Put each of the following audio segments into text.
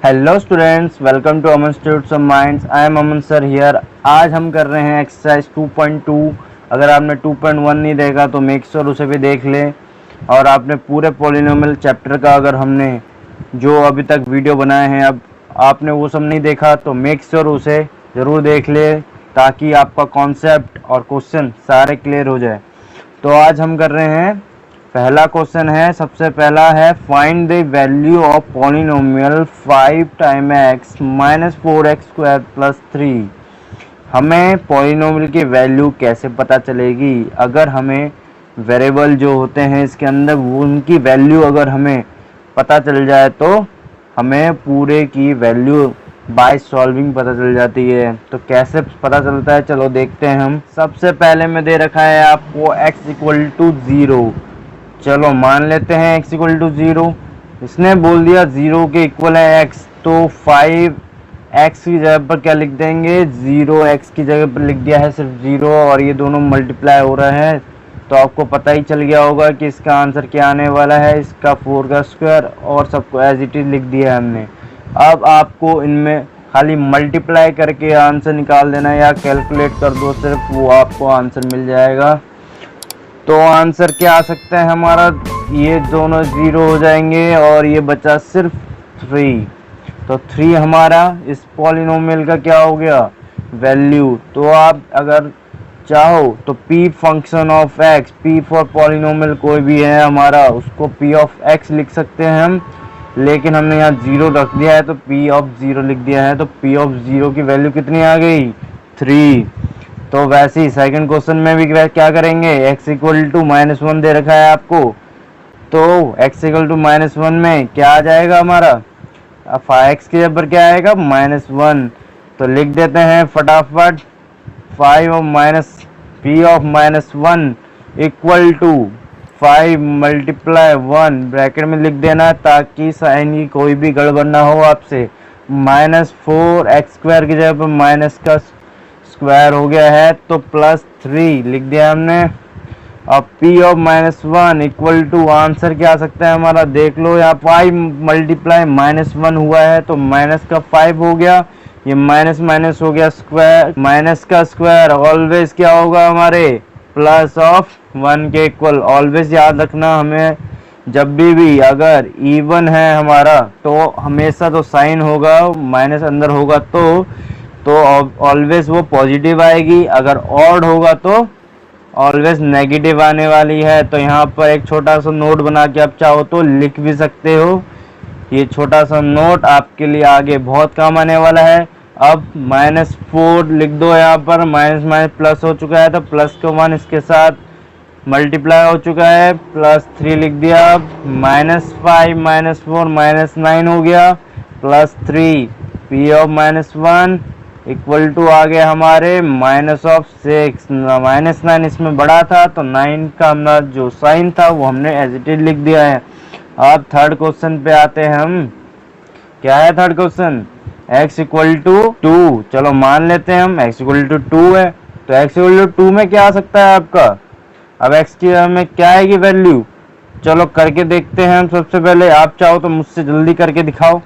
Hello students, welcome to Aman institute of minds. I am Aman sir here. आज हम कर रहे हैं एक्सरसाइज 2.2। अगर आपने 2.1 नहीं देखा तो मेक श्योर उसे भी देख लें। और आपने पूरे पॉलिनोमियल चैप्टर का अगर हमने जो अभी तक वीडियो बनाए हैं अब आपने वो सब नहीं देखा तो मेक श्योर उसे ज़रूर देख ले, ताकि आपका कॉन्सेप्ट और क्वेश्चन सारे क्लियर हो जाए। तो आज हम कर रहे हैं, पहला क्वेश्चन है, सबसे पहला है find the value of polynomial 5 time x minus 4x square plus 3। हमें पॉलिनोमियल की वैल्यू कैसे पता चलेगी? अगर हमें वेरिएबल जो होते हैं इसके अंदर वो उनकी वैल्यू अगर हमें पता चल जाए तो हमें पूरे की वैल्यू बाय सॉल्विंग पता चल जाती है। तो कैसे पता चलता है, चलो देखते हैं हम। सबसे पहले में दे रखा है आपको x इक्वल टू 0। चलो मान लेते हैं x इक्वल टू 0। इसने बोल दिया 0 के इक्वल है x, तो 5x की जगह पर क्या लिख देंगे, 0x की जगह पर लिख दिया है सिर्फ 0, और ये दोनों मल्टीप्लाई हो रहे हैं। तो आपको पता ही चल गया होगा कि इसका आंसर क्या आने वाला है, इसका 4 का स्क्वायर, और सबको एज इट इज लिख दिया है हमने। अब आपको इनमें खाली मल्टीप्लाई करके आंसर निकाल देना है या कैलकुलेट कर दो सिर्फ, वो आपको आंसर मिल जाएगा। तो आंसर क्या आ सकता है हमारा, ये दोनों 0 हो जाएंगे और ये बचा सिर्फ 3। तो 3 हमारा इस पॉलिनोमियल का क्या हो गया, वैल्यू। तो आप अगर चाहो तो p function of x, p for polynomial कोई भी है हमारा, उसको p ऑफ x लिख सकते हैं हम, लेकिन हमने यहाँ 0 रख दिया है तो p ऑफ 0 लिख दिया है। तो p ऑफ 0 की वैल्यू कितनी आ गई, 3। तो वैसे ही सेकंड क्वेश्चन में भी क्या करेंगे, x इक्वल टू -1 दे रखा है आपको, तो x इक्वल टू -1 में क्या आ जाएगा हमारा, अब x के जगह पर क्या आएगा, -1। तो लिख देते हैं फटाफट 5 of minus p of -1 equal to 5 multiply 1 bracket में लिख देना ताकि साइन की कोई भी गड़बड़ ना हो आपसे। -4x स्क्वायर की जगह पर माइनस का स्क्वायर हो गया है तो +3 लिख दिया हमने। अब p of -1 equal to answer क्या आ सकता है हमारा, देख लो यहाँ 5 मल्टीप्लाई -1 हुआ है तो माइनस का 5 हो गया, ये माइनस माइनस हो गया स्क्वायर, माइनस का स्क्वायर ऑलवेज क्या होगा हमारे, प्लस ऑफ 1 के इक्वल। ऑलवेज याद रखना, हमें जब भी अगर इवन है हमारा तो हमेशा तो साइन होगा, माइनस अंदर होगा तो ऑलवेज वो पॉजिटिव आएगी, अगर ऑड होगा तो ऑलवेज नेगेटिव आने वाली है। तो यहाँ पर एक छोटा सा नोट बना के आप चाहो तो लिख भी सकते हो, ये छोटा सा नोट आपके लिए आगे बहुत काम आने वाला है। अब -4 लिख दो, यहाँ पर माइनस माइनस प्लस हो चुका है तो प्लस का 1 इसके साथ मल्टीप्लाई हो चुका है, +3 लिख दिया। अब -5 -4 -9 हो गया, +3 p ऑफ -1 इक्वल टू आ गया हमारे -6 -9 इसमें बड़ा था तो 9 का हमारा जो साइन था वो हमने एज इट इज लिख दिया है। अब थर्ड क्वेश्चन पे आते हैं हम। क्या है third question, x equal to 2। चलो मान लेते हैं हम x इक्वल टू 2 है, तो x इक्वल टू 2 में क्या आ सकता है आपका, अब x की हमें क्या आएगी वैल्यू, चलो करके देखते हैं हम। सबसे पहले आप चाहो तो मुझसे जल्दी करके दिखाओ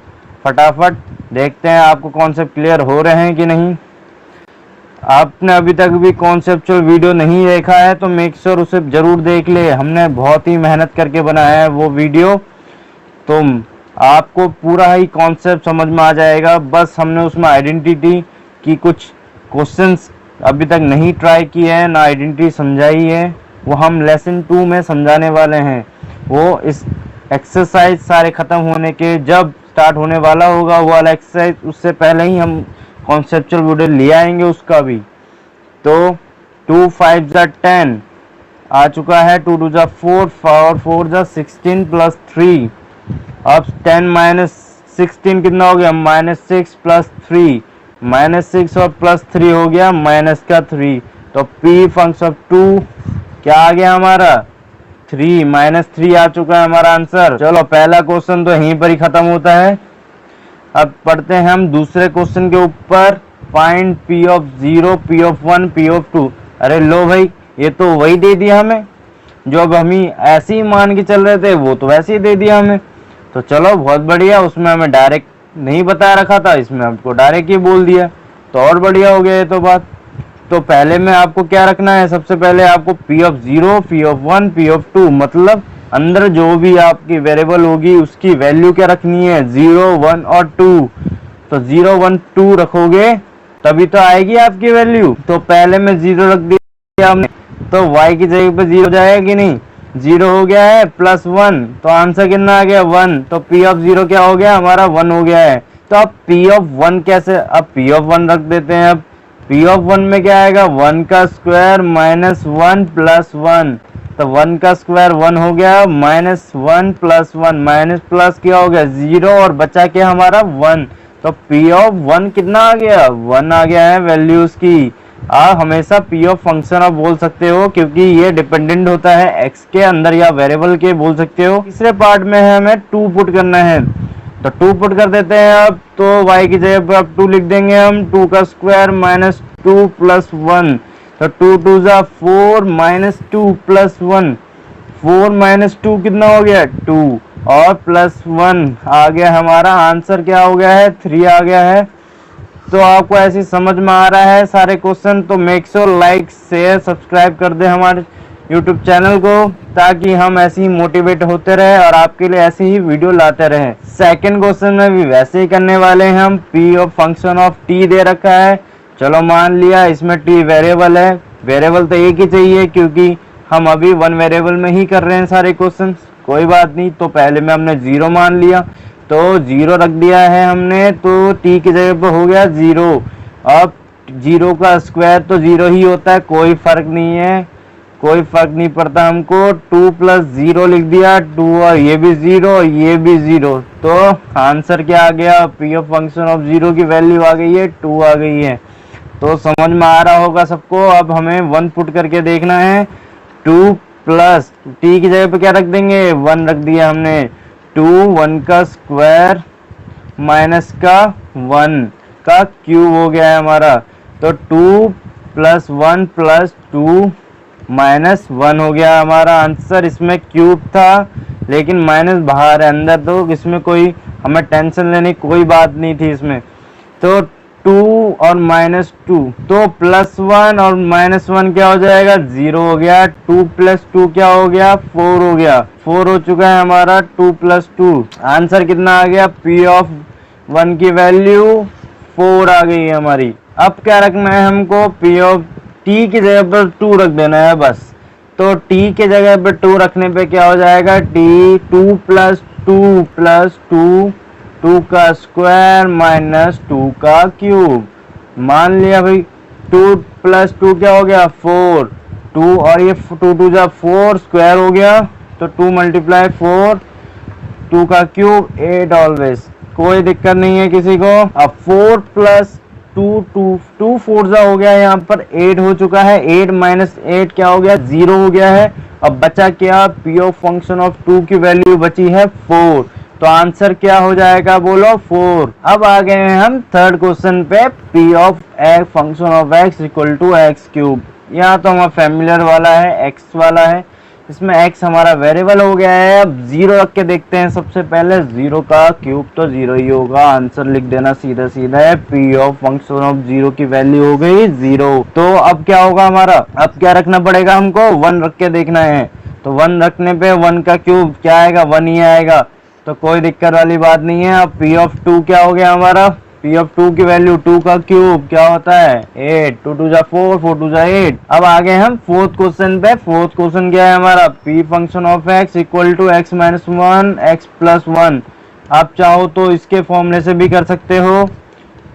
फटाफट, देखते हैं आपको कॉन्सेप्ट क्लियर हो रहे हैं कि नहीं। आपने अभी तक भी कॉन्सेप्चुअल वीडियो नहीं देखा है तो मेक श्योर उसे ज़रूर देख ले, हमने बहुत ही मेहनत करके बनाया है वो वीडियो, तो आपको पूरा ही कॉन्सेप्ट समझ में आ जाएगा। बस हमने उसमें आइडेंटिटी की कुछ क्वेश्चंस अभी तक नहीं ट्राई किए हैं, ना आइडेंटिटी समझाई है, वो हम लेसन 2 में समझाने वाले हैं। वो इस एक्सरसाइज सारे ख़त्म होने के जब स्टार्ट होने वाला होगा वो वाला एक्सरसाइज, उससे पहले ही हम कॉन्सेप्चुअल वीडियो ले आएंगे उसका भी। तो 2 5 जा 10 आ चुका है, 2 2 जा 4 4 जा 16 प्लस 3। अब 10 -16 कितना हो गया, -6 प्लस 3, -6 और +3 हो गया माइनस का 3। तो p फंक्शन ऑफ 2 क्या आ गया हमारा, 3 -3 आ चुका है हमारा आंसर। चलो पहला क्वेश्चन तो यहीं पर ही खत्म होता है। अब पढ़ते हैं हम दूसरे क्वेश्चन के ऊपर, find p of 0 p of 1 p of 2। अरे लो भाई, ये तो वही दे दिया हमें जो अब हम ही ऐसे ही मान के चल रहे थे, वो तो वैसे ही दे दिया हमें। तो चलो बहुत बढ़िया, उसमें हमें डायरेक्ट नहीं बता रखा था, इसमें आपको डायरेक्ट ही बोल दिया, तो और बढ़िया हो गया ये तो बात। तो पहले में आपको क्या रखना है, सबसे पहले आपको P of zero, P of one, P of two, मतलब अंदर जो भी आपकी वेरिएबल होगी उसकी वैल्यू क्या रखनी है, 0, 1 और 2। तो 0, 1, 2 रखोगे तभी तो आएगी आपकी वैल्यू। तो पहले में 0 रख दिया हमने, तो y की जगह पे 0 जाएगा कि नहीं, 0 हो गया है, प्लस 1, तो आंसर कितना आ गया, 1। तो p ऑफ 0 क्या हो गया हमारा, 1 हो गया है। तो अब p ऑफ 1 कैसे, अब p ऑफ 1 रख देते हैं। अब p ऑफ 1 में क्या आएगा, 1 का स्क्वायर माइनस 1 प्लस 1, तो 1 का स्क्वायर 1 हो गया, माइनस 1 प्लस 1, माइनस प्लस क्या हो गया 0, और बचा क्या हमारा 1। तो p ऑफ 1 कितना आ गया, 1 आ गया है वैल्यू उसकी। आप हमेशा p ऑफ फंक्शन आप बोल सकते हो, क्योंकि ये डिपेंडेंट होता है x के अंदर या वेरिएबल के, बोल सकते हो। तीसरे पार्ट में है हमें 2 पुट करना है, तो 2 पुट कर देते हैं। अब तो y की जगह पर अब 2 लिख देंगे हम, 2 का स्क्वायर माइनस 2 प्लस 1, तो 2 2 जा 4 माइनस 2 प्लस 1, 4 माइनस 2 कितना हो गया 2, और प्लस 1 आ गया, हमारा आंसर क्या हो गया है 3 आ गया है। तो आपको ऐसी समझ में आ रहा है सारे क्वेश्चन, तो make sure like share subscribe कर दे हमारे यूट्यूब चैनल को, ताकि हम ऐसे ही मोटिवेट होते रहे और आपके लिए ऐसे ही वीडियो लाते रहे। सेकंड क्वेश्चन में भी वैसे ही करने वाले हैं हम, P of function of T दे रखा है, चलो मान लिया इसमें टी वेरिएबल है, वेरिएबल तो एक ही चाहिए क्योंकि हम अभी वन वेरिएबल में ही कर रहे हैं सारे क्वेश्चन, कोई बात नहीं। तो पहले में हमने 0 मान लिया, तो 0 रख दिया है हमने, तो t की जगह पर हो गया 0। अब 0 का स्क्वायर तो 0 ही होता है, कोई फर्क नहीं है, कोई फर्क नहीं पड़ता हमको। 2 प्लस 0 लिख दिया, 2 और ये भी 0, ये भी 0, तो आंसर क्या आ गया, p ऑफ फंक्शन ऑफ 0 की वैल्यू आ गई है 2 आ गई है। तो समझ में आ रहा होगा सबको। अब हमें 1 पुट करके देखना है, 2 प्लस t की जगह पे क्या रख देंगे, 1 रख दिया हमने, 2 1 का स्क्वायर माइनस का 1 का क्यूब हो गया है हमारा। तो 2 प्लस 1 प्लस 2 माइनस 1 हो गया हमारा आंसर। इसमें क्यूब था लेकिन माइनस बाहर है, अंदर तो इसमें कोई हमें टेंशन लेने की कोई बात नहीं थी इसमें। तो 2 और माइनस 2, तो प्लस 1 और माइनस 1 क्या हो जाएगा 0 हो गया, 2 प्लस 2 क्या हो गया 4 हो गया, 4 हो चुका है हमारा, 2 प्लस 2 आंसर कितना आ गया, p ऑफ 1 की वैल्यू 4 आ गई है हमारी। अब क्या रखना है हमको, p ऑफ t की जगह पर 2 रख देना है बस। तो t के जगह पर 2 रखने पे क्या हो जाएगा, t 2 प्लस 2 प्लस 2, 2 का स्क्वायर माइनस 2 का क्यूब, मान लिया भाई। 2 प्लस 2 क्या हो गया 4, 2 और ये 2 2 जा 4 स्क्वायर हो गया, तो 2 मल्टीप्लाई 4, 2 का क्यूब 8 ऑलवेज, कोई दिक्कत नहीं है किसी को। अब 4 प्लस 2 2 4 जा हो गया, यहाँ पर 8 हो चुका है, 8 माइनस 8 क्या हो गया 0 हो गया है। अब बचा क्या, p ऑफ फंक्शन ऑफ 2 की वैल्यू बची है 4, तो आंसर क्या हो जाएगा बोलो 4। अब आ गए हैं हम थर्ड क्वेश्चन पे, p of X function of x equal to X cube. यहाँ तो हमारा फैमिलियर वाला है, x वाला है, इसमें x हमारा वेरिएबल हो गया है। अब 0 रख के देखते हैं, सबसे पहले 0 का क्यूब तो 0 ही होगा, आंसर लिख देना सीधा सीधा है, p ऑफ फंक्शन ऑफ 0 की वैल्यू हो गई 0। तो अब क्या होगा हमारा, अब क्या रखना पड़ेगा हमको, 1 रख के देखना है। तो 1 रखने पे 1 का क्यूब क्या आएगा 1 ही आएगा, तो कोई दिक्कत वाली बात नहीं है। अब p ऑफ 2 क्या हो गया हमारा, p ऑफ 2 की वैल्यू 2 का क्यूब क्या होता है 8, 2 2 जा 4, 4 2 जा 8। अब आ गए हम फोर्थ क्वेश्चन पे। फोर्थ क्वेश्चन क्या है हमारा, p function of x equal to x minus 1 x plus 1। आप चाहो तो इसके फॉर्मूले से भी कर सकते हो,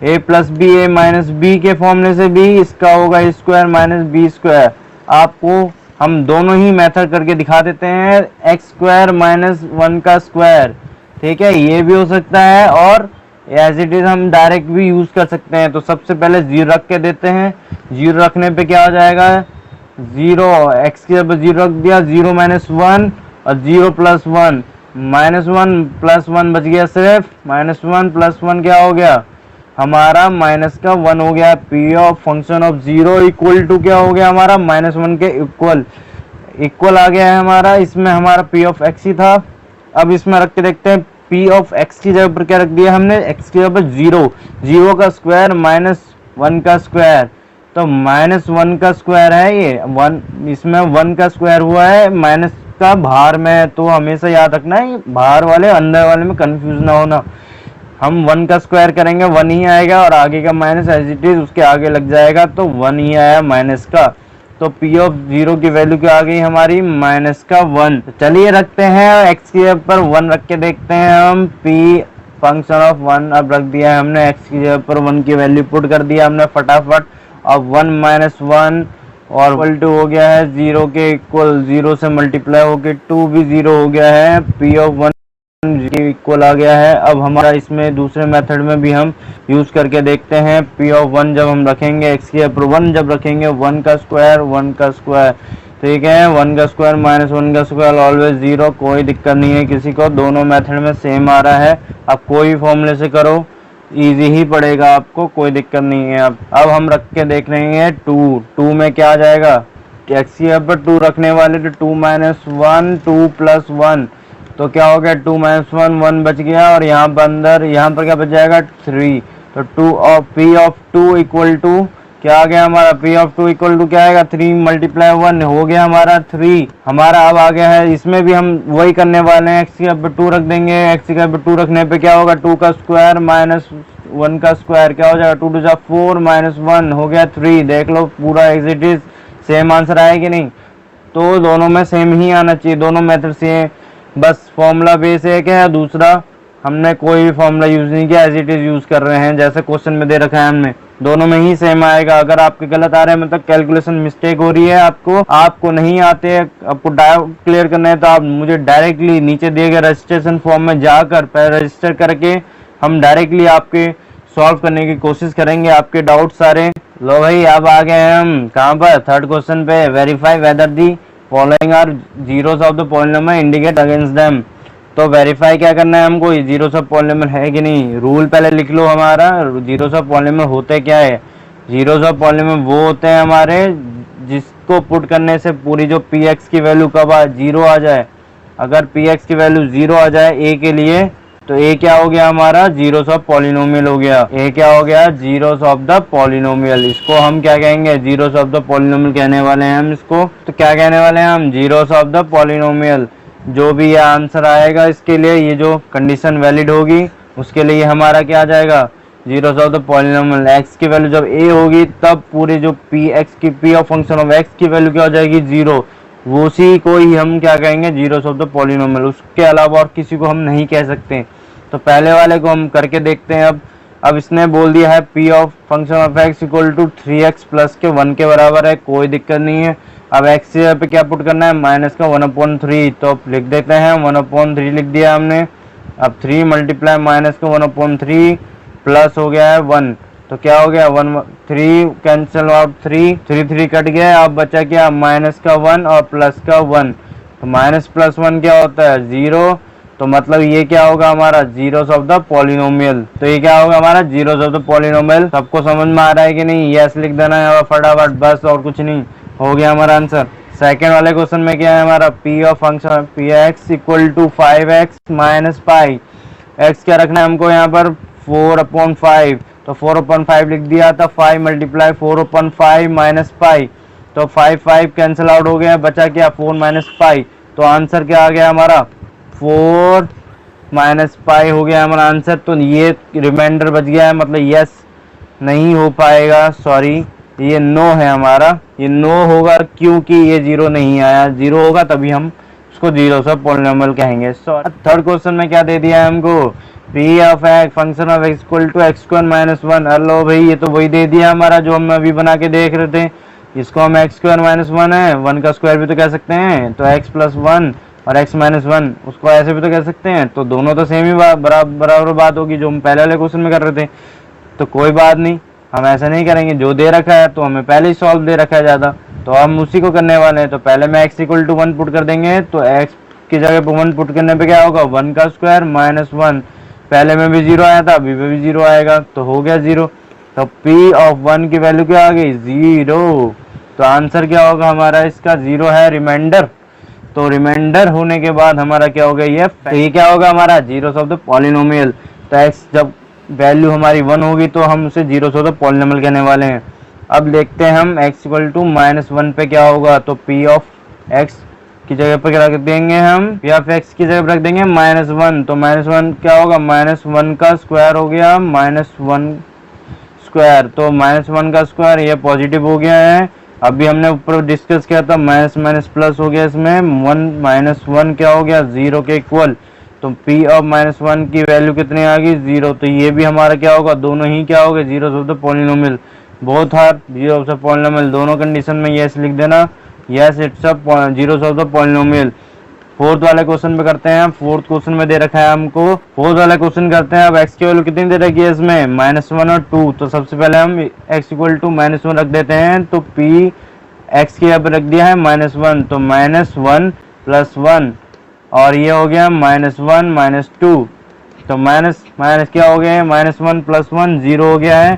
a plus B A minus B के फॉर्मूले से भी, इसका होगा स्क्वायर माइनस बी स्क्वायर। आपको हम दोनों ही मेथड करके दिखा देते हैं, एक्स स्क्वायर माइनस 1 का स्क्वायर, ठीक है, ये भी हो सकता है, और एज इट इज हम डायरेक्ट भी यूज कर सकते हैं। तो सबसे पहले 0 रख के देते हैं, 0 रखने पे क्या हो जाएगा 0, एक्स के ऊपर 0 रख दिया, 0 माइनस 1 और 0 प्लस 1, माइनस 1 प्लस 1 बच गया सिर्फ, माइनस 1 प्लस 1 क्या हो गया हमारा माइनस का 1 हो गया। p of function of 0 equal to क्या हो गया हमारा माइनस 1 के इक्वल आ गया है हमारा, इसमें हमारा p ऑफ x ही था। अब इसमें रख के देखते हैं पी ऑफ एक्स की जगह पर क्या रख दिया हमने, एक्स की जगह पर जीरो, जीरो का स्क्वायर माइनस वन का स्क्वायर, तो माइनस वन का स्क्वायर है ये वन, इसमें वन का स्क्वायर हुआ है माइनस का बाहर में, तो हमेशा याद रखना है बाहर वाले अंदर वाले में कंफ्यूज ना होना। हम वन का स्क्वायर करेंगे वन ही आएगा और आगे का माइनस एज इट इज उसके आगे लग जाएगा, तो वन ही आया माइनस का। तो पी ऑफ जीरो की वैल्यू क्या आ गई हमारी, माइनस का वन। तो चलिए रखते हैं एक्स के ऊपर वन रख के देखते हैं हम। पी फंक्शन ऑफ वन अब रख दिया है हमने, एक्स की जगह पर वन की वैल्यू पुट कर दिया हमने फटाफट। अब वन माइनस वन और इक्वल टू हो गया है जीरो के इक्वल, जीरो से मल्टीप्लाई होके टू भी जीरो हो गया है, पी ऑफ वन इक्वल आ गया है। अब हमारा इसमें दूसरे मेथड में भी हम यूज करके देखते हैं। पी ऑफ वन जब हम रखेंगे एक्स के ऊपर वन जब रखेंगे, वन का स्क्वायर, ठीक है, वन का स्क्वायर माइनस वन का स्क्वायर ऑलवेज जीरो, कोई दिक्कत नहीं है किसी को, दोनों मेथड में सेम आ रहा है। अब कोई फॉर्मूले से करो इजी ही पड़ेगा आपको, कोई दिक्कत नहीं है। अब हम रख के देख रहे हैं टू में क्या आ जाएगा, एक्स के ऊपर टू रखने वाले तो two minus one, two plus one, तो क्या हो गया टू माइनस वन, वन बच गया और यहाँ पर अंदर यहाँ पर क्या बच जाएगा थ्री। तो two of P of two equal to क्या आ गया हमारा, P of two equal to क्या आएगा, थ्री मल्टीप्लाई वन हो गया हमारा थ्री। हमारा अब आ गया है, इसमें भी हम वही करने वाले हैं, एक्स के ऊपर टू रख देंगे, एक्स के ऊपर टू रखने पे क्या होगा, टू का स्क्वायर माइनस वन का स्क्वायर क्या हो जाएगा, टू टू जा फोर माइनस वन हो गया थ्री। देख लो पूरा as it is same answer आया कि नहीं, तो दोनों में सेम ही आना चाहिए, दोनों मेथड से, बस फॉर्मूला बेस एक है, दूसरा हमने कोई भी फॉर्मूला यूज नहीं किया, एज इट इज यूज कर रहे हैं जैसे क्वेश्चन में दे रखा है हमने, दोनों में ही सेम आएगा। अगर आपके गलत आ रहे हैं मतलब कैलकुलेशन मिस्टेक हो रही है आपको नहीं आते, आपको डाउट क्लियर करना है, तो आप मुझे डायरेक्टली नीचे दिए गए रजिस्ट्रेशन फॉर्म में जाकर पहले रजिस्टर करके हम डायरेक्टली आपके सॉल्व करने की कोशिश करेंगे आपके डाउट सारे। लो भाई अब आ गए हम कहाँ पर, थर्ड क्वेश्चन पे, verify whether the following are zeros of the polynomial indicate against them. तो वेरीफाई क्या करना है हमको, जीरोस ऑफ पॉलिनोमियल है कि नहीं। रूल पहले लिख लो हमारा, जीरोस ऑफ पॉलिनोमियल होते क्या है, जीरोस ऑफ पॉलिनोमियल वो होते हैं हमारे जिसको पुट करने से पूरी जो पी एक्स की वैल्यू कब आ जीरो आ जाए। अगर पी एक्स की वैल्यू जीरो आ जाए ए के लिए, तो ए क्या हो गया हमारा, जीरोस ऑफ पॉलिनोमियल हो गया, ए क्या हो गया, जीरोस ऑफ द पॉलिनोमियल। इसको हम क्या कहेंगे, जीरोस ऑफ द पॉलिनोमियल कहने वाले हैं हम इसको। तो क्या कहने वाले हैं हम, जीरोस ऑफ द पॉलिनोमियल। जो भी ये आंसर आएगा इसके लिए, ये जो कंडीशन वैलिड होगी उसके लिए हमारा क्या आ जाएगा, zeros of the polynomial. X की वैल्यू जब ए होगी तब पूरी जो पी एक्स की P of function of x की वैल्यू क्या हो जाएगी, जीरो, वो उसी को ही हम क्या कहेंगे, जीरोस ऑफ द पॉलिनोमियल। उसके अलावा और किसी को हम नहीं कह सकते। तो पहले वाले को हम करके देखते हैं। अब इसने बोल दिया है P of function of X equal to three X plus के वन के बराबर है, कोई दिक्कत नहीं है। अब एक्स पे क्या पुट करना है, माइनस का वन अपॉन थ्री, तो लिख देते हैं वन अपॉन थ्री लिख दिया हमने। अब थ्री मल्टीप्लाई माइनस का वन अपॉन थ्री प्लस हो गया है वन, तो क्या हो गया one, three cancel out, three three three cut गया, अब बचा क्या माइनस का वन और प्लस का वन। तो माइनस प्लस वन क्या होता है, जीरो, तो मतलब ये क्या होगा हमारा, जीरोस ऑफ द पॉलिनोमियल। तो ये क्या होगा हमारा, जीरोस ऑफ द पॉलिनोमियल। सबको समझ में आ रहा है कि नहीं, यस लिख देना है फटाफट, बस और कुछ नहीं, हो गया हमारा आंसर। सेकेंड वाले क्वेश्चन में क्या है हमारा, P of function P X equal to five X minus pi. X क्या रखना है हमको यहाँ पर, फोर अपॉन फाइव, तो फोर अपॉन फाइव लिख दिया था, five multiply four upon five minus pi, तो फाइव फाइव कैंसिल आउट हो गया, बचा क्या फोर माइनस पाई। तो आंसर क्या आ गया हमारा, फोर माइनस पाई हो गया हमारा आंसर। तो ये रिमाइंडर बच गया है, मतलब यस नहीं हो पाएगा, सॉरी ये नो है हमारा, ये नो होगा क्योंकि ये जीरो नहीं आया, जीरो होगा तभी हम उसको जीरो से पॉलिनोमियल कहेंगे। थर्ड क्वेश्चन में क्या दे दिया है हमको, P of X function of X equal to X square minus one. Hello भाई ये तो वही दे दिया हमारा जो हम अभी बना के देख रहे थे, इसको हम एक्स स्क्वायर माइनस वन है, वन का स्क्वायर भी तो कह सकते हैं, तो एक्स प्लस वन और x माइनस वन, उसको ऐसे भी तो कह सकते हैं। तो दोनों तो सेम ही बराबर बात होगी जो हम पहले वाले क्वेश्चन में कर रहे थे। तो कोई बात नहीं, हम ऐसा नहीं करेंगे, जो दे रखा है तो हमें पहले ही सॉल्व दे रखा है ज़्यादा, तो हम उसी को करने वाले हैं। तो पहले में x equal to one put कर देंगे, तो x की जगह पर वन पुट करने पे क्या होगा, वन का स्क्वायर माइनस वन, पहले में भी जीरो आया था अभी भी जीरो आएगा, तो हो गया जीरो। तो p ऑफ वन की वैल्यू क्या आ गई, जीरो। तो आंसर क्या होगा हमारा इसका, जीरो है रिमाइंडर। तो रिमाइंडर होने के बाद हमारा क्या हो गया ये, तो ये क्या होगा हमारा जीरोस ऑफ द पॉलिनोमियल। तो x जब वैल्यू हमारी 1 होगी तो हम उसे जीरोस ऑफ द पॉलिनोमियल कहने वाले हैं। अब देखते हैं हम x इक्वल टू -1 पे क्या होगा, तो p ऑफ x की जगह पर क्या रख देंगे हम, p ऑफ x की जगह पर रख देंगे -1। तो -1 क्या होगा, -1 का स्क्वायर हो गया -1 स्क्वायर। तो -1 का स्क्वायर ये पॉजिटिव हो गया है। अभी हमने ऊपर डिस्कस किया था माइनस माइनस प्लस हो गया, इसमें 1 -1 क्या हो गया 0 के इक्वल। तो p ऑफ -1 की वैल्यू कितनी आ गई 0। तो ये भी हमारा क्या होगा, दोनों ही क्या हो गए zeros of the polynomial. Both are zero of the polynomial, दोनों कंडीशन में यस लिख देना, yes it's a zeros of the polynomial. Fourth वाले क्वेश्चन पे करते हैं। फोर्थ क्वेश्चन में दे रखा है हमको, फोर्थ वाला क्वेश्चन करते हैं। अब x की वैल्यू कितनी दे रखी है इसमें, -1 और 2। तो सबसे पहले हम x इक्वल टू -1 रख देते हैं। तो p x की यहाँ पे रख दिया है -1, तो -1 + 1 और ये हो गया -1 - 2। तो माइनस माइनस क्या हो गया है, -1 + 1 0 हो गया है।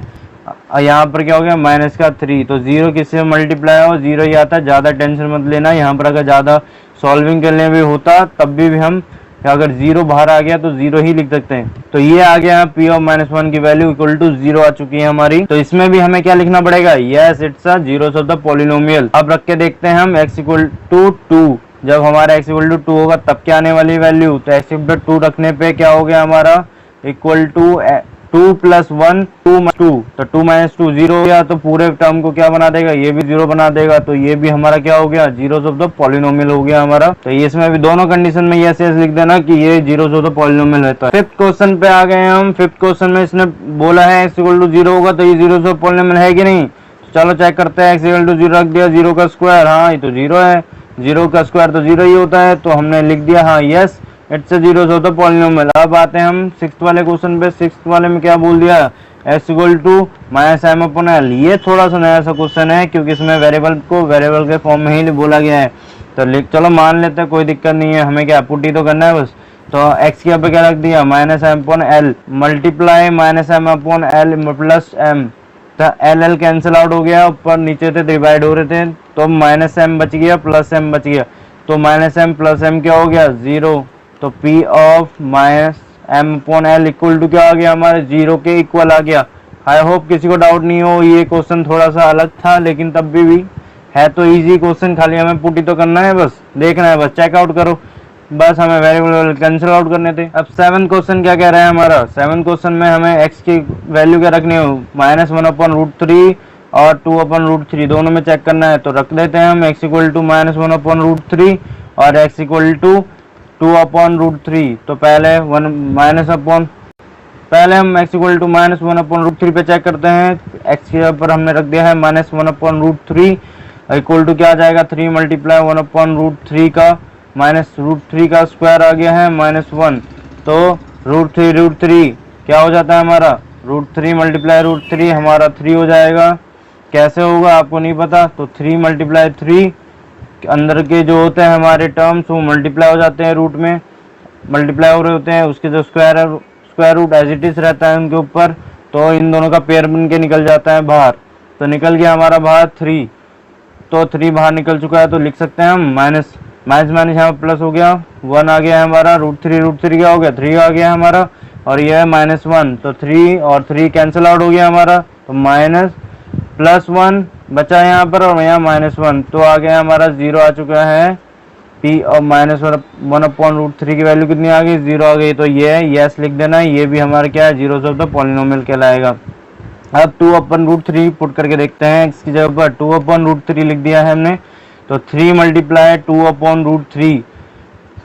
यहाँ पर क्या हो गया -3। तो 0 किससे मल्टीप्लाई हो, 0 ही आता है, ज़्यादा टेंशन मत लेना। यहाँ पर अगर ज़्यादा सॉल्विंग करने भी होता तब भी हम अगर 0 बाहर आ गया तो 0 ही लिख सकते हैं। तो ये आ गया p ऑफ -1 की वैल्यू इक्वल टू 0 आ चुकी है हमारी। तो इसमें भी हमें क्या लिखना पड़ेगा, yes it's a zeros of the polynomial. अब रख के देखते हैं हम x इक्वल टू 2। जब हमारा x इक्वल टू 2 होगा तब क्या आने वाली वैल्यू, तो x इक्वल टू 2 रखने पे क्या हो गया हमारा इक्वल टू 2 + 1 2 तो 2 - 2 0 हो गया। तो पूरे टर्म को क्या बना देगा, ये भी 0 बना देगा। तो ये भी हमारा क्या हो गया जीरोस ऑफ द पॉलिनोमियल हो गया हमारा। तो ये इसमें भी दोनों कंडीशन में यस यस लिख देना कि ये जीरोस ऑफ द पॉलिनोमियल रहता है। फिफ्थ क्वेश्चन पे आ गए हम। फिफ्थ क्वेश्चन में इसने बोला है x इक्वल टू 0 होगा तो ये जीरोस ऑफ पॉलिनोमियल है कि नहीं। तो चलो चेक करते हैं। x इक्वल टू 0 रख दिया, 0 का स्क्वायर, हाँ ये तो 0 है, 0 का स्क्वायर तो 0 ही होता है। तो हमने लिख दिया हाँ yes it's a zeros of the polynomial. अब आते हैं हम सिक्स्थ वाले क्वेश्चन पे। सिक्स्थ वाले में क्या बोल दिया, x इक्वल टू -m/l। ये थोड़ा सा नया सा क्वेश्चन है क्योंकि इसमें वेरिएबल को वेरिएबल के फॉर्म में ही बोला गया है। तो चलो मान लेते हैं, कोई दिक्कत नहीं है, हमें क्या पुट ही तो करना है बस। तो x के यहाँ पे क्या रख दिया -m/l multiply -m/l plus m। तो l कैंसिल आउट हो गया, ऊपर नीचे थे डिवाइड हो रहे थे, तो -m बच गया प्लस m बच गया। तो -m प्लस m क्या हो गया 0। तो p of -m/l equal to क्या आ गया हमारे 0 के इक्वल आ गया। आई होप किसी को डाउट नहीं हो। ये क्वेश्चन थोड़ा सा अलग था लेकिन तब भी है तो इजी क्वेश्चन, खाली हमें पुट ही तो करना है, बस देखना है, बस चेकआउट करो, बस हमें वेरिएबल कैंसिल आउट करने थे। अब 7 क्वेश्चन क्या कह रहा है हमारा। 7 क्वेश्चन में हमें x की वैल्यू क्या रखनी हो, -1/√3 और 2/√3 दोनों में चेक करना है। तो रख देते हैं हम x इक्वल टू -1/√3 और x इक्वल टू 2/√3। तो पहले पहले हम x इक्वल टू -1/√3 पे चेक करते हैं। x के ऊपर हमने रख दिया है -1/√3 इक्वल टू क्या आ जाएगा 3 × 1/√3 का -√3 का स्क्वायर आ गया है -1। तो √3 क्या हो जाता है हमारा, √3 × √3 हमारा 3 हो जाएगा। कैसे होगा आपको नहीं पता, तो 3 × 3 अंदर के जो होते हैं हमारे टर्म्स वो मल्टीप्लाई हो जाते हैं, रूट में मल्टीप्लाई हो रहे होते हैं, उसके जो square root as it is रहता है उनके ऊपर। तो इन दोनों का पेयर बन के निकल जाता है बाहर। तो निकल गया हमारा बाहर 3। तो 3 बाहर निकल चुका है, तो लिख सकते हैं हम माइनस माइनस यहाँ प्लस हो गया, 1 आ गया है हमारा, √3 क्या हो गया 3 आ गया है हमारा, और यह है -1। तो 3 और 3 कैंसिल आउट हो गया हमारा, तो +1 बचा यहाँ पर और यहाँ -1। तो आ गया हमारा 0 आ चुका है। p और -1/√3 की वैल्यू कितनी आ गई 0 आ गई। तो ये है यस लिख देना, ये भी हमारा क्या है जीरोस ऑफ द पॉलिनोमियल कहलाएगा। अब 2/√3 पुट करके देखते हैं। x की जगह पर 2/√3 लिख दिया है हमने। तो 3 × 2/√3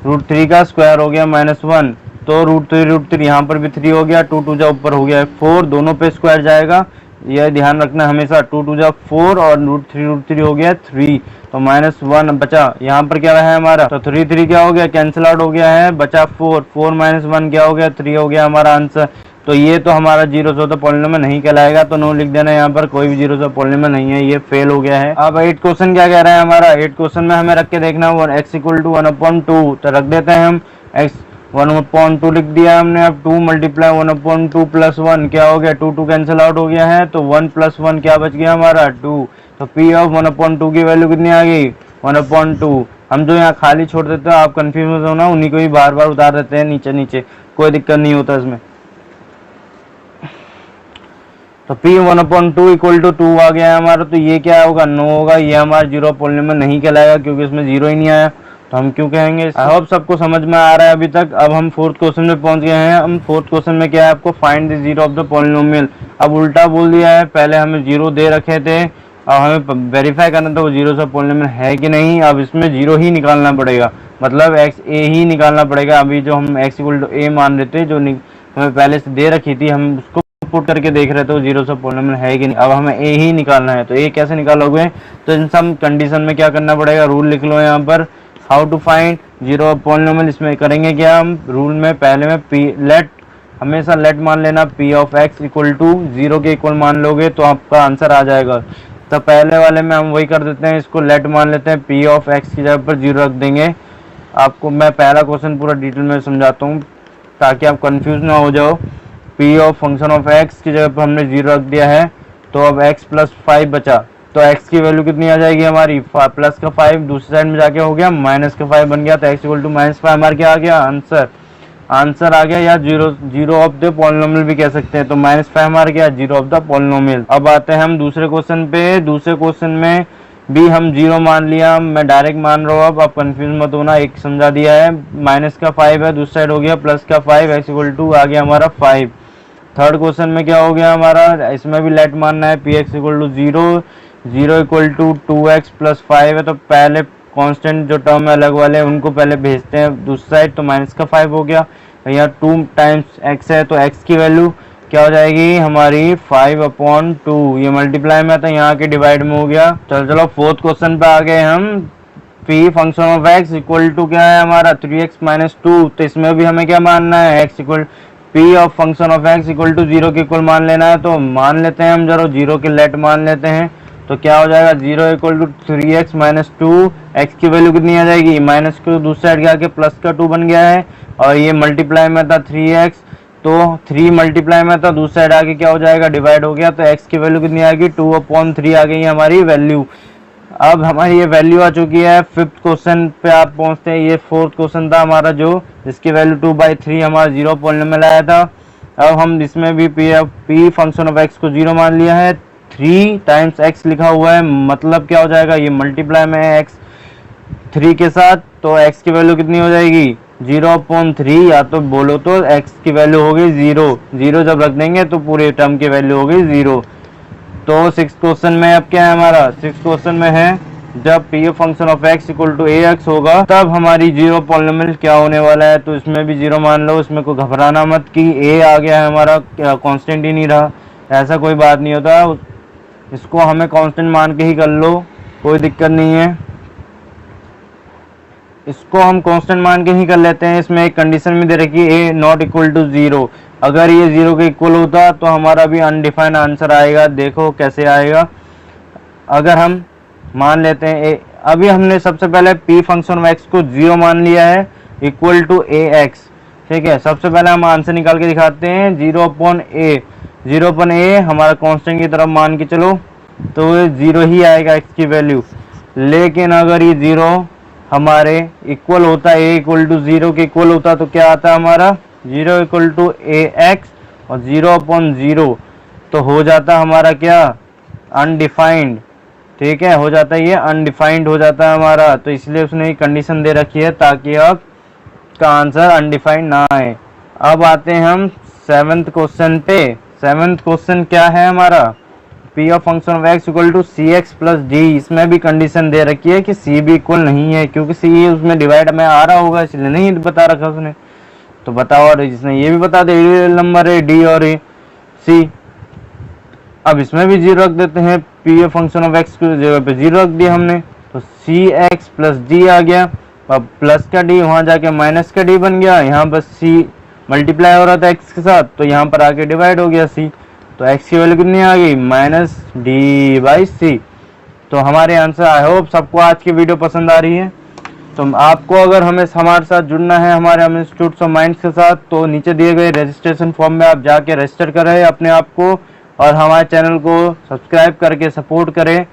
√3 का स्क्वायर हो गया -1। तो √3 यहाँ पर भी 3 हो गया, 2 2 ऊपर हो गया 4, दोनों पे स्क्वायर जाएगा, यह ध्यान रखना हमेशा। 2 2 4 और √3 हो गया 3। तो -1 बचा, यहाँ पर क्या है हमारा, तो 3 क्या हो गया कैंसिल आउट हो गया है, बचा 4 -1 क्या हो गया 3 हो गया हमारा आंसर। तो ये तो हमारा जीरोस ऑफ द पॉलिनोमियल नहीं कहलाएगा, तो नो लिख देना, यहाँ पर कोई भी जीरोस ऑफ पॉलिनोमियल नहीं है, ये फेल हो गया है। अब 8 क्वेश्चन क्या कह रहा है हमारा। 8 क्वेश्चन में हमें रख के देखना है x इक्वल टू 1/2। तो रख देते हैं हम x 1/2 लिख दिया हमने। अब 2 × 1/2 + 1 क्या हो गया, 2 2 कैंसिल आउट हो गया है, तो 1 + 1 क्या बच गया हमारा 2। तो p ऑफ 1/2 की वैल्यू कितनी आ गई 1/2। हम जो यहाँ खाली छोड़ देते हैं, आप कंफ्यूज मत होना, उन्हीं को ही बार बार उतार देते हैं नीचे नीचे, कोई दिक्कत नहीं होता इसमें। तो P1/2 इक्वल टू 2 आ गया है हमारा, तो ये क्या होगा, नो होगा, ये हमारा जीरो पॉलिनोमियल नहीं कहलाएगा क्योंकि इसमें जीरो ही नहीं आया, तो हम क्यों कहेंगे। आई होप सबको समझ में आ रहा है अभी तक। अब हम फोर्थ क्वेश्चन में पहुंच गए हैं। हम फोर्थ क्वेश्चन में क्या है, आपको find the zero of the polynomial. अब उल्टा बोल दिया है, पहले हमें जीरो दे रखे थे और हमें वेरीफाई करना था वो जीरो से पॉलिनोमियल है कि नहीं। अब इसमें जीरो ही निकालना पड़ेगा, मतलब एक्स ए ही निकालना पड़ेगा। अभी जो हम एक्स इक्वल टू ए मान रहे थे, जो हमें पहले से दे रखी थी, हम उसको पुट करके देख रहे थे वो जीरो से पॉलिनोमियल है कि नहीं। अब हमें ए ही निकालना है, तो ए कैसे निकालोगे, तो इन सब कंडीशन में क्या करना पड़ेगा, रूल लिख लो यहाँ पर, how to find zero of polynomial. इसमें करेंगे क्या, हम रूल में पहले में पी लेट, हमेशा लेट मान लेना, P of X equal to zero के इक्वल मान लोगे तो आपका आंसर आ जाएगा। तो पहले वाले में हम वही कर देते हैं, इसको लेट मान लेते हैं, पी ऑफ एक्स की जगह पर जीरो रख देंगे। आपको मैं पहला क्वेश्चन पूरा डिटेल में समझाता हूँ ताकि आप कंफ्यूज ना हो जाओ। P of function of x की जगह पर हमने जीरो रख दिया है, तो अब एक्स प्लस 5 बचा, तो एक्स की वैल्यू कितनी आ जाएगी हमारी, प्लस का 5 दूसरी साइड में जाके हो गया माइनस का 5 बन गया, तो एक्स इक्वल टू -5 हमारा क्या आ गया, आंसर आ गया, या जीरो ऑफ द पॉलिनोमियल भी कह सकते हैं। तो -5 हमारा क्या, जीरो ऑफ द पॉलिनोमियल। अब आते हैं हम दूसरे क्वेश्चन पे। दूसरे क्वेश्चन में भी हम जीरो मान लिया, मैं डायरेक्ट मान रहा हूँ। अब आप कंफ्यूज मत होना, एक समझा दिया है, माइनस का 5 है, दूसरी साइड हो गया प्लस का 5, एक्स इक्वल टू आ गया हमारा 5। थर्ड क्वेश्चन में क्या हो गया हमारा, इसमें भी लेट मानना है, P X equal to zero equal to 2x plus 5 है, तो पहले कांस्टेंट जो टर्म है अलग वाले उनको पहले भेजते हैं दूसरी साइड, तो माइनस का 5 हो गया। यहाँ 2 टाइम्स x है, तो x की वैल्यू क्या हो जाएगी हमारी 5/2, ये मल्टीप्लाई में था, यहाँ के डिवाइड में हो गया। चलो फोर्थ क्वेश्चन पे आ गए हम। p function of x equal to क्या है हमारा 3x माइनस 2, तो इसमें भी हमें क्या मानना है, x equal P of function of X equal to zero के इक्वल मान लेना है। तो मान लेते हैं हम, जरा जीरो के लेट मान लेते हैं, तो क्या हो जाएगा, zero equal to 3x minus 2, X की वैल्यू कितनी आ जाएगी, माइनस को दूसरी साइड आके प्लस का 2 बन गया है, और ये मल्टीप्लाई में था 3x, तो 3 मल्टीप्लाई में था, दूसरी साइड आके क्या हो जाएगा, डिवाइड हो गया, तो एक्स की वैल्यू कितनी आ गई, 2/3 आ गई हमारी वैल्यू। अब हमारी ये वैल्यू आ चुकी है। फिफ्थ क्वेश्चन पे आप पहुंचते हैं, ये फोर्थ क्वेश्चन था हमारा जो जिसकी वैल्यू 2/3 हमारा जीरो पॉलिनोमियल आया था। अब हम इसमें भी पी फंक्शन ऑफ एक्स को जीरो मान लिया है, 3 टाइम्स एक्स लिखा हुआ है, मतलब क्या हो जाएगा, ये मल्टीप्लाई में है एक्स 3 के साथ, तो एक्स की वैल्यू कितनी हो जाएगी 0/3, या तो बोलो तो एक्स की वैल्यू हो गई 0 जब रख देंगे तो पूरे टर्म की वैल्यू हो गई 0। तो सिक्स क्वेश्चन में अब क्या है हमारा, सिक्स क्वेश्चन में है जब P function of X equal to A X होगा तब हमारी जीरो पॉलिनोमियल क्या होने वाला है, तो इसमें भी जीरो मान लो, इसमें कोई घबराना मत कि ए आ गया है हमारा, कांस्टेंट ही नहीं रहा, ऐसा कोई बात नहीं होता, इसको हमें कांस्टेंट मान के ही कर लो, कोई दिक्कत नहीं है, इसको हम कांस्टेंट मान के ही कर लेते हैं। इसमें एक कंडीशन में दे रखी है ए नॉट इक्वल टू 0, अगर ये 0 के इक्वल होता तो हमारा भी अनडिफाइंड आंसर आएगा। देखो कैसे आएगा, अगर हम मान लेते हैं ए, अभी हमने सबसे पहले p फंक्शन ऑफ x को 0 मान लिया है इक्वल टू ए एक्स, ठीक है। सबसे पहले हम आंसर निकाल के दिखाते हैं, 0/a हमारा कांस्टेंट की तरफ मान के चलो, तो ये 0 ही आएगा x की वैल्यू। लेकिन अगर ये 0 हमारे इक्वल होता है, a इक्वल टू 0 के इक्वल होता तो क्या आता हमारा 0 इक्वल टू ए एक्स और 0/0, तो हो जाता हमारा क्या अनडिफाइंड, ठीक है, हो जाता है ये अनडिफाइंड हो जाता है हमारा, तो इसलिए उसने कंडीशन दे रखी है ताकि अब का आंसर अनडिफाइंड ना आए। अब आते हैं हम सेवंथ क्वेश्चन पे। सेवंथ क्वेश्चन क्या है हमारा, P of function of X equal to C X plus D, इसमें भी कंडीशन दे रखी है कि सी भी इक्वल नहीं है, क्योंकि सी उसमें डिवाइड में आ रहा होगा इसलिए नहीं बता रखा उसने, तो बताओ, और इसने ये भी बता दे नंबर है डी और सी। अब इसमें भी 0 रख देते हैं, P of function of x की जगह पे 0 रख दिया हमने, तो सी एक्स प्लस डी आ गया। अब प्लस का डी वहां जाके माइनस का डी बन गया, यहाँ पर सी मल्टीप्लाई हो रहा था एक्स के साथ, तो यहाँ पर आके डिवाइड हो गया सी, तो एक्स की वैल्यू कितनी आ गई -d/c। तो हमारे आंसर, आई होप सबको आज की वीडियो पसंद आ रही है। तो आपको अगर हमारे साथ जुड़ना है हमारे इंस्टीट्यूट ऑफ माइंड्स के साथ, तो नीचे दिए गए रजिस्ट्रेशन फॉर्म में आप जाके रजिस्टर करें अपने आप को, और हमारे चैनल को सब्सक्राइब करके सपोर्ट करें।